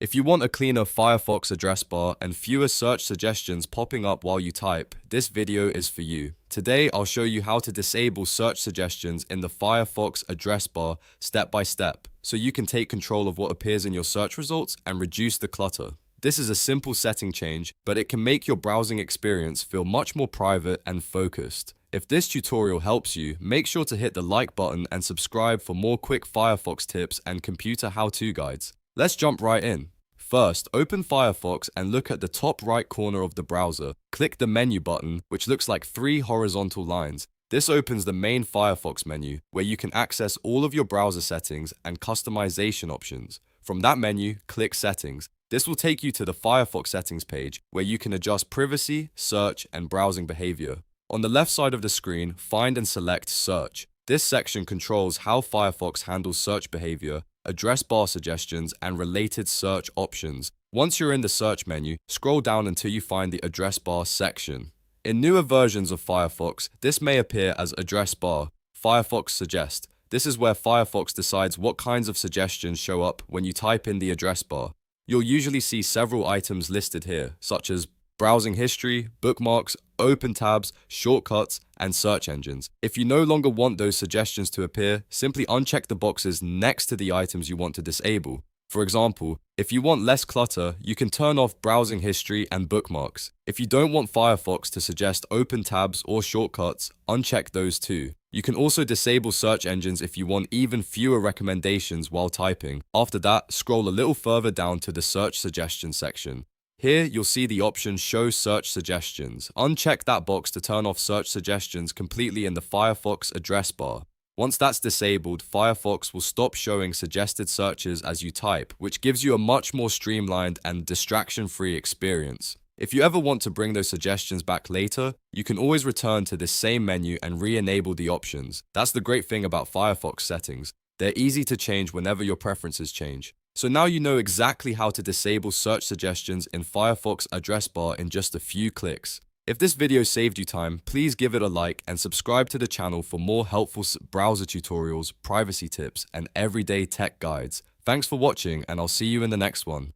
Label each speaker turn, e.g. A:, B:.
A: If you want a cleaner Firefox address bar and fewer search suggestions popping up while you type, this video is for you. Today, I'll show you how to disable search suggestions in the Firefox address bar step by step, so you can take control of what appears in your search results and reduce the clutter. This is a simple setting change, but it can make your browsing experience feel much more private and focused. If this tutorial helps you, make sure to hit the like button and subscribe for more quick Firefox tips and computer how-to guides. Let's jump right in. First, open Firefox and look at the top right corner of the browser. Click the menu button, which looks like 3 horizontal lines. This opens the main Firefox menu, where you can access all of your browser settings and customization options. From that menu, click Settings. This will take you to the Firefox settings page, where you can adjust privacy, search, and browsing behavior. On the left side of the screen, find and select Search. This section controls how Firefox handles search behavior, address bar suggestions, and related search options. Once you're in the search menu, scroll down until you find the address bar section. In newer versions of Firefox, this may appear as address bar, Firefox Suggest. This is where Firefox decides what kinds of suggestions show up when you type in the address bar. You'll usually see several items listed here, such as browsing history, bookmarks, open tabs, shortcuts, and search engines. If you no longer want those suggestions to appear, simply uncheck the boxes next to the items you want to disable. For example, if you want less clutter, you can turn off browsing history and bookmarks. If you don't want Firefox to suggest open tabs or shortcuts, uncheck those too. You can also disable search engines if you want even fewer recommendations while typing. After that, scroll a little further down to the search suggestions section. Here, you'll see the option Show Search Suggestions. Uncheck that box to turn off search suggestions completely in the Firefox address bar. Once that's disabled, Firefox will stop showing suggested searches as you type, which gives you a much more streamlined and distraction-free experience. If you ever want to bring those suggestions back later, you can always return to this same menu and re-enable the options. That's the great thing about Firefox settings. They're easy to change whenever your preferences change. So now you know exactly how to disable search suggestions in Firefox address bar in just a few clicks. If this video saved you time, please give it a like and subscribe to the channel for more helpful browser tutorials, privacy tips, and everyday tech guides. Thanks for watching, and I'll see you in the next one.